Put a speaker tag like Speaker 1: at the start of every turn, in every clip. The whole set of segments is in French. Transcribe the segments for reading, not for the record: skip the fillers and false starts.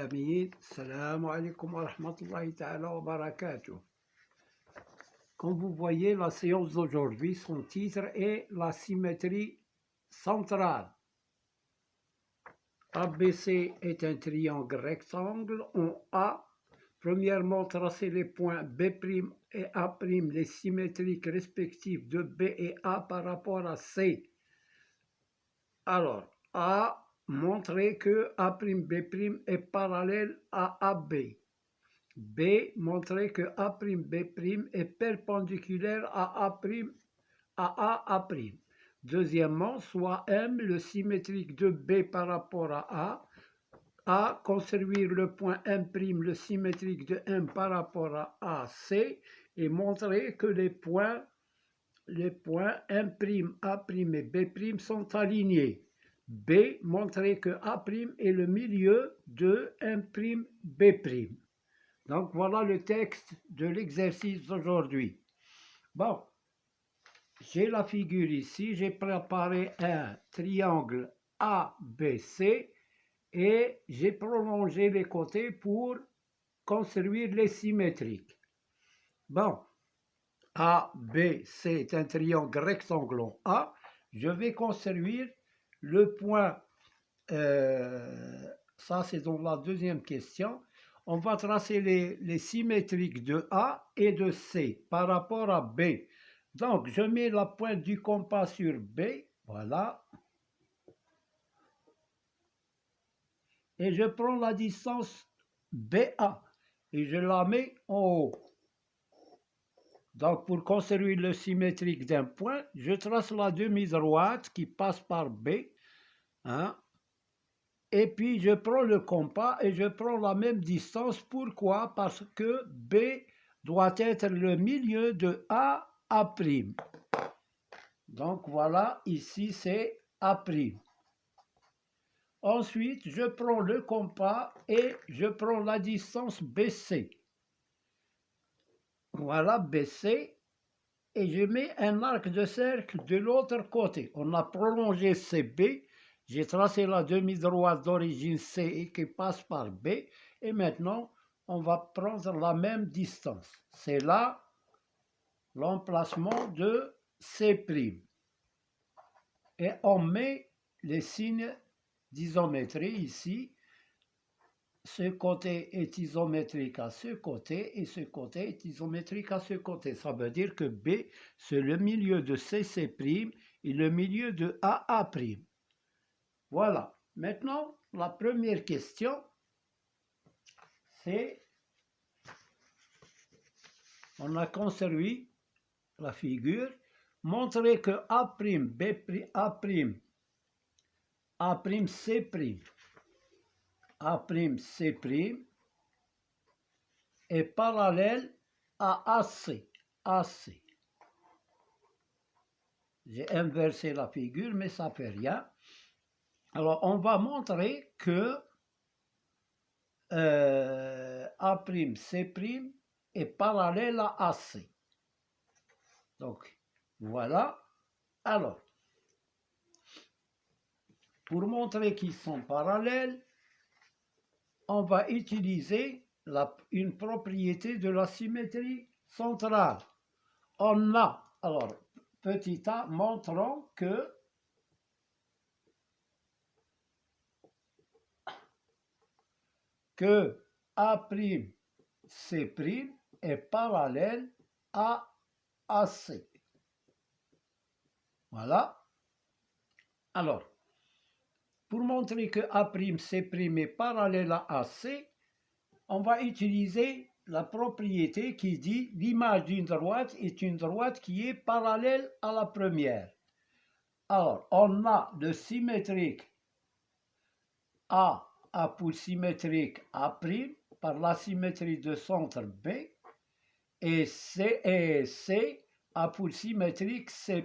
Speaker 1: amis, salam alaikum wa rahmatullahi ta'ala wa barakatuh. Comme vous voyez, la séance d'aujourd'hui, son titre est la symétrie centrale. ABC est un triangle rectangle en A. Premièrement, tracez les points B' et A', les symétriques respectifs de B et A par rapport à C. Alors, A, montrez que A'B' est parallèle à AB. B, montrez que A'B' est perpendiculaire à A'. Deuxièmement, soit M, le symétrique de B par rapport à A. A, conserver le point M', le symétrique de M par rapport à AC, et montrer que les points M', A' et B' sont alignés. B, montrer que A' est le milieu de M', B'. Donc voilà le texte de l'exercice d'aujourd'hui. Bon, j'ai la figure ici, j'ai préparé un triangle ABC et j'ai prolongé les côtés pour construire les symétriques. Bon, ABC est un triangle rectangle en A. Je vais construire le point, ça c'est dans la deuxième question. On va tracer les symétriques de A et de C par rapport à B. Donc, je mets la pointe du compas sur B, voilà. Et je prends la distance BA et je la mets en haut. Donc, pour construire le symétrique d'un point, je trace la demi-droite qui passe par B. Hein, et puis, je prends le compas et je prends la même distance. Pourquoi? Parce que B doit être le milieu de A'. Donc, voilà, ici, c'est A'. Ensuite, je prends le compas et je prends la distance BC. Voilà, BC. Et je mets un arc de cercle de l'autre côté. On a prolongé CB. J'ai tracé la demi-droite d'origine C qui passe par B. Et maintenant, on va prendre la même distance. C'est là l'emplacement de C'. Et on met les signes d'isométrie ici. Ce côté est isométrique à ce côté et ce côté est isométrique à ce côté. Ça veut dire que B, c'est le milieu de CC' et le milieu de AA'. Voilà. Maintenant, la première question, c'est, on a construit la figure, montrer que A'B', A'C' est parallèle à AC. J'ai inversé la figure, mais ça ne fait rien. Alors, on va montrer que A'C' est parallèle à AC. Donc, voilà. Alors, pour montrer qu'ils sont parallèles, on va utiliser une propriété de la symétrie centrale. On a, alors, petit a, montrant que A'C' est parallèle à AC. Voilà. Alors, pour montrer que A'C' est parallèle à AC, on va utiliser la propriété qui dit l'image d'une droite est une droite qui est parallèle à la première. Alors, on a le symétrique A pour symétrique A' par la symétrie de centre B et C A pour symétrique C'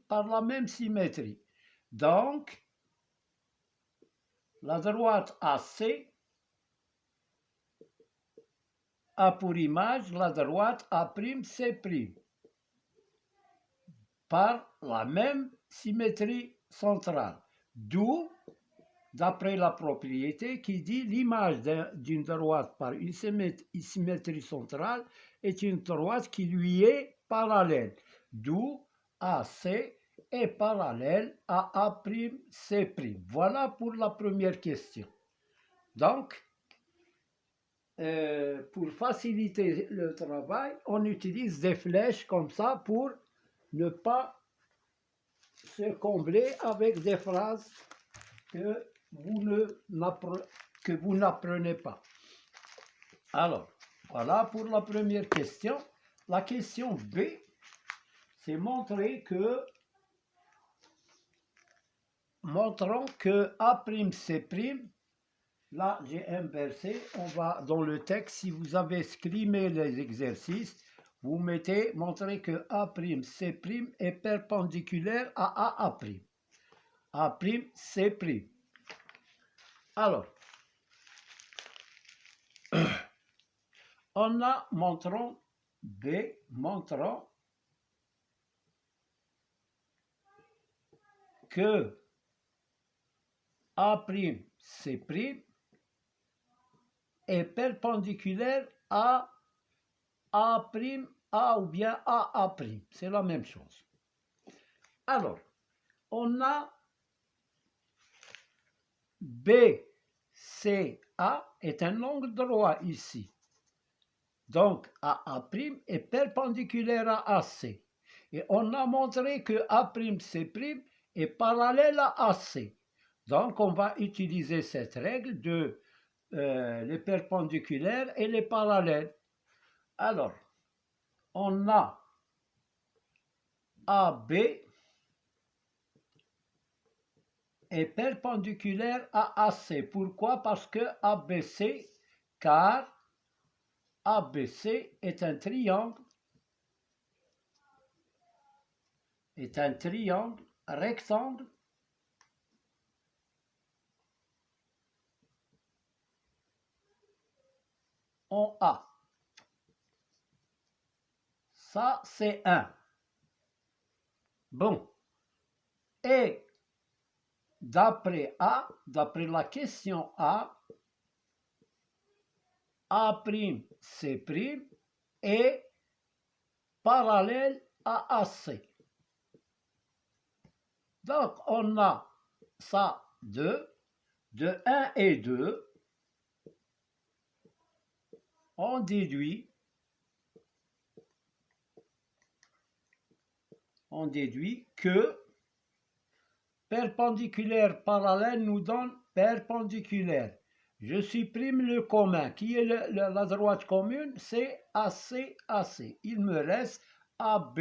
Speaker 1: par la même symétrie. Donc, la droite AC a pour image la droite A'C' par la même symétrie centrale. D'où d'après la propriété qui dit l'image d'une droite par une symétrie centrale est une droite qui lui est parallèle, d'où AC est parallèle à A'C'. Voilà pour la première question. Donc, pour faciliter le travail, on utilise des flèches comme ça pour ne pas se combler avec des phrases que vous n'apprenez pas. Alors, voilà pour la première question. La question B, c'est montrons que A'C', là j'ai inversé, on va dans le texte, si vous avez scrimé les exercices, vous montrez que A'C' est perpendiculaire à AA'. A'C'. Alors, on a montrant que A'C' est perpendiculaire à A', ou bien AA'. C'est la même chose. Alors, on a BCA est un angle droit ici. Donc, AA' est perpendiculaire à AC. Et on a montré que A'C' est parallèle à AC. Donc, on va utiliser cette règle de les perpendiculaires et les parallèles. Alors, on a AB est perpendiculaire à AC. Pourquoi? Parce que car ABC est un triangle rectangle en A. Ça, c'est 1. Bon. Et d'après la question A'C' est parallèle à AC. Donc, on a ça de 1 et 2. On déduit que perpendiculaire parallèle nous donne perpendiculaire. Je supprime le commun. Qui est la droite commune? C'est AC. Il me reste AB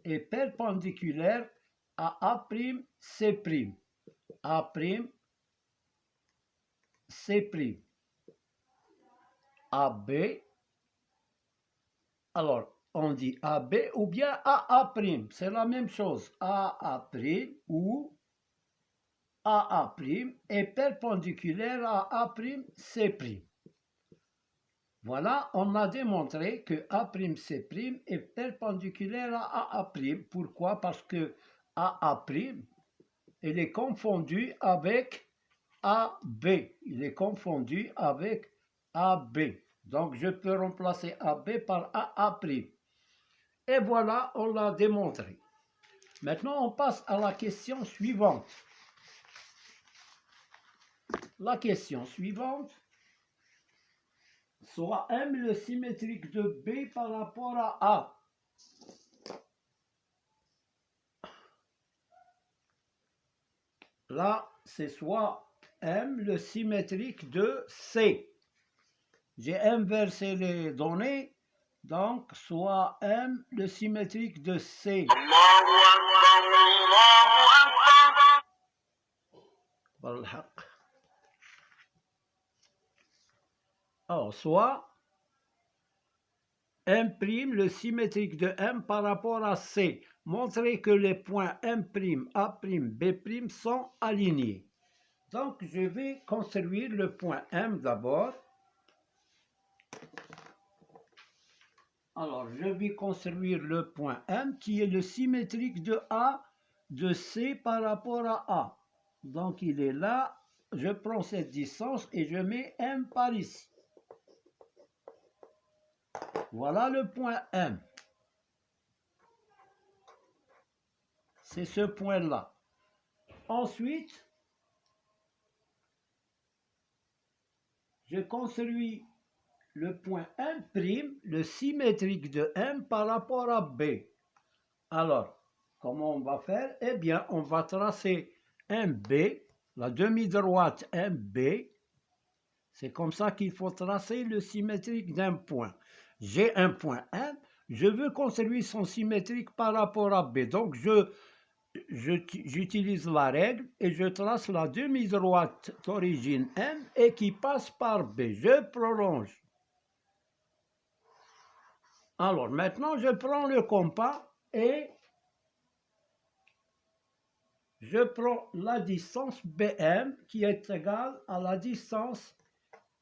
Speaker 1: est perpendiculaire à A'C'. A'C'. AB. Alors, on dit AB ou bien AA'. C'est la même chose. AA' ou AA' est perpendiculaire à A'C'. Voilà, on a démontré que A'C' est perpendiculaire à AA'. Pourquoi? Parce que AA', il est confondu avec AB. Il est confondu avec AB. Donc, je peux remplacer AB par AA'. Et voilà, on l'a démontré. Maintenant, on passe à la question suivante. La question suivante, soit M le symétrique de B par rapport à A. Là, c'est soit M le symétrique de C. J'ai inversé les données, donc soit M le symétrique de C. Alors, soit M' le symétrique de M par rapport à C. Montrer que les points M', A', B' sont alignés. Donc, je vais construire le point M d'abord. Alors, je vais construire le point M qui est le symétrique de A, de C par rapport à A. Donc, il est là, je prends cette distance et je mets M par ici. Voilà le point M. C'est ce point-là. Ensuite, je construis le point M', le symétrique de M par rapport à B. Alors, comment on va faire? Eh bien, on va tracer MB, la demi-droite MB. C'est comme ça qu'il faut tracer le symétrique d'un point. J'ai un point M, je veux construire son symétrique par rapport à B. Donc, j'utilise la règle et je trace la demi-droite d'origine M et qui passe par B. Je prolonge. Alors, maintenant, je prends le compas et je prends la distance BM qui est égale à la distance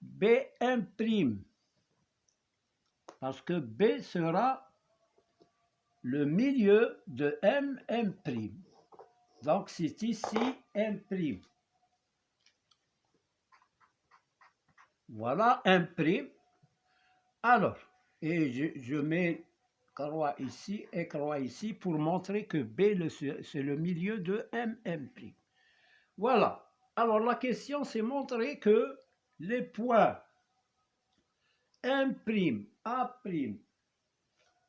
Speaker 1: BM'. Parce que B sera le milieu de MM'. Donc, c'est ici M'. Voilà M'. Alors, et je mets croix ici et croix ici pour montrer que B, c'est le milieu de MM'. Voilà. Alors, la question, c'est montrer que les points M', A'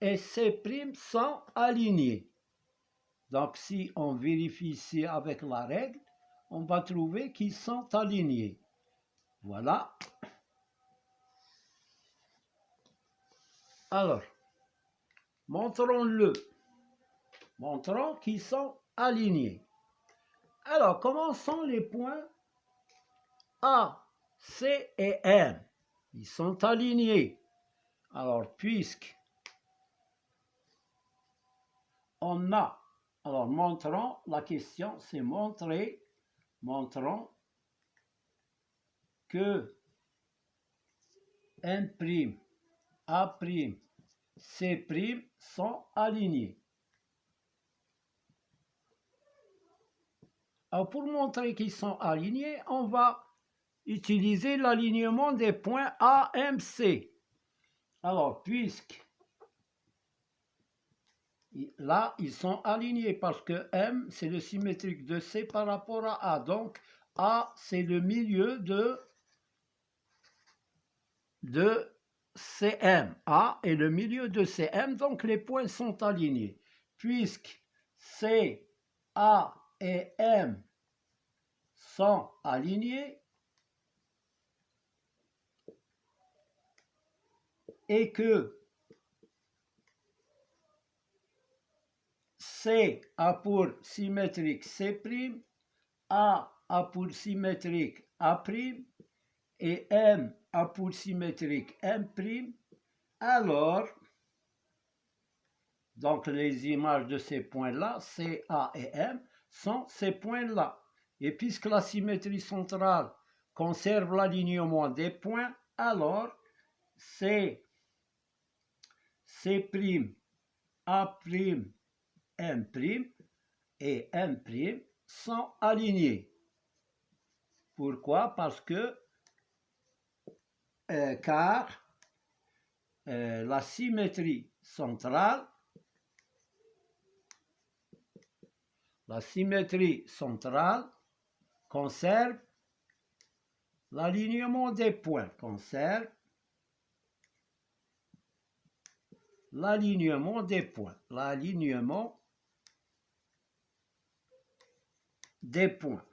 Speaker 1: et C' sont alignés. Donc, si on vérifie ici avec la règle, on va trouver qu'ils sont alignés. Voilà. Alors, montrons-le. Montrons qu'ils sont alignés. Alors, comment sont les points A, C et M? Ils sont alignés. Alors, puisque on a... Alors, montrons, la question, c'est montrons que M', A', C' sont alignés. Alors, pour montrer qu'ils sont alignés, on va utiliser l'alignement des points A, M, C. Alors, puisque là, ils sont alignés parce que M, c'est le symétrique de C par rapport à A. Donc, A, c'est le milieu de CM. A est le milieu de CM, donc les points sont alignés. Puisque C, A et M sont alignés et que C a pour symétrique C', A a pour symétrique A' et M a pour symétrique M', alors, donc les images de ces points-là, C, A et M, sont ces points-là. Et puisque la symétrie centrale conserve l'alignement des points, alors C', A', M' et M' sont alignés. Pourquoi? Parce que, car la symétrie centrale conserve l'alignement des points, l'alignement des points.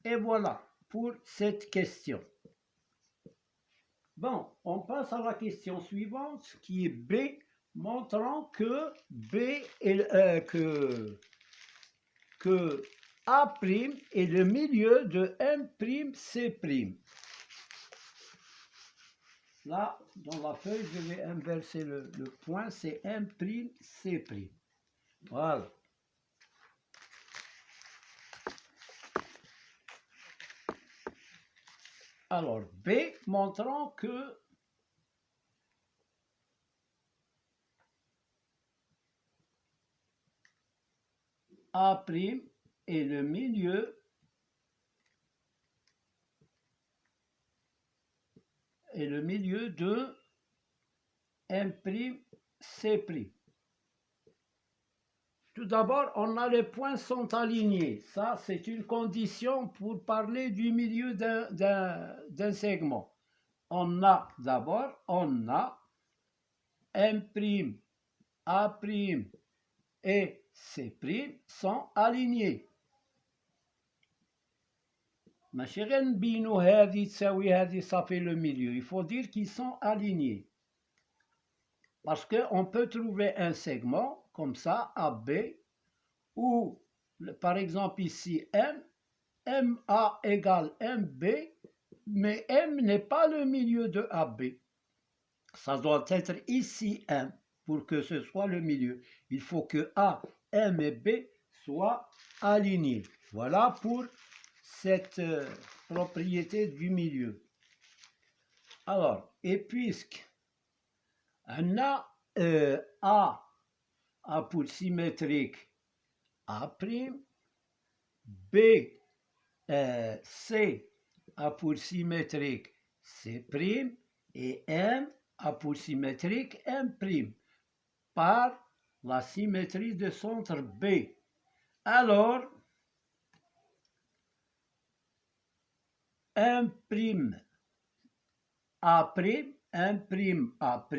Speaker 1: Et voilà pour cette question. Bon, on passe à la question suivante qui est B, montrant que que A' est le milieu de M', C'. Là, dans la feuille, je vais inverser le point, c'est M', C'. Voilà. Alors, B, montrant que A' est le milieu est le milieu de m'C'. Tout d'abord, on a les points sont alignés. Ça, c'est une condition pour parler du milieu d'un segment. On a d'abord, on a M', A' et C' sont alignés. ماشي غير نبينوا هذه تساوي هذه صافي le milieu. Il faut dire qu'ils sont alignés. Parce qu'on peut trouver un segment comme ça, AB, où, par exemple ici, MA égale MB, mais M n'est pas le milieu de AB. Ça doit être ici M pour que ce soit le milieu. Il faut que A, M et B soient alignés. Voilà pour cette propriété du milieu. Alors, et puisque on a A pour symétrique A', B, C A pour symétrique C', et M A pour symétrique M', par la symétrie de centre B. Alors, M' A', M' A'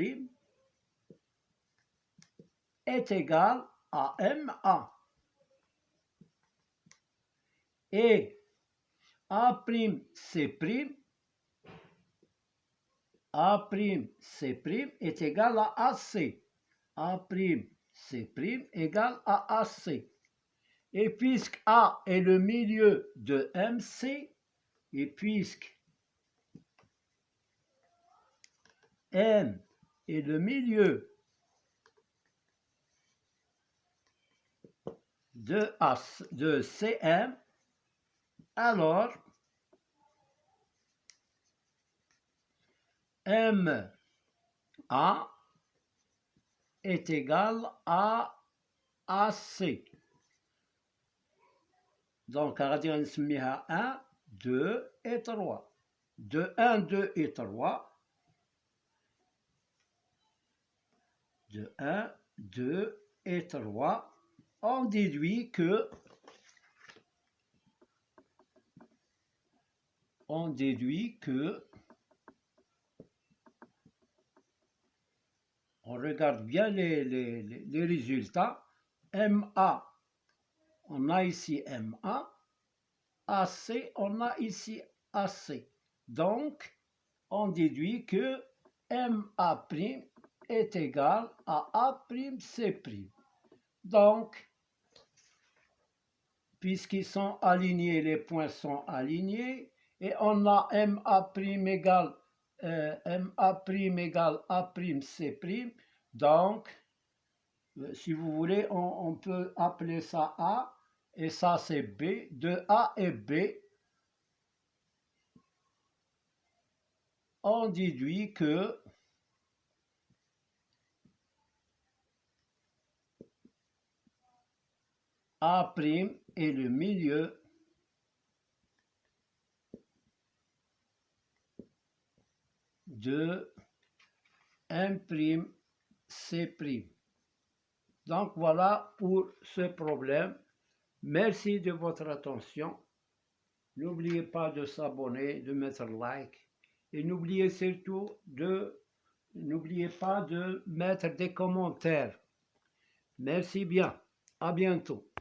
Speaker 1: est égal à MA. Et A'C', est égal à AC. A'C' égale à AC. Et puisque A est le milieu de MC, et puisque M est le milieu de CM, alors MA est égal à AC. Donc, on va dire 1, 2 et 3. De 1, 2 et 3. De 1, 2 et 3. On déduit que on regarde bien les résultats. MA, on a ici MA. AC, on a ici AC. Donc, on déduit que MA' est égal à A'C'. Donc, puisqu'ils sont alignés, les points sont alignés, et on a MA' égale A'C'. Donc, si vous voulez, on peut appeler ça A, et ça c'est B. De A et B, on déduit que A' est le milieu de M'C'. Donc voilà pour ce problème. Merci de votre attention. N'oubliez pas de s'abonner, de mettre like. Et n'oubliez surtout n'oubliez pas de mettre des commentaires. Merci bien. À bientôt.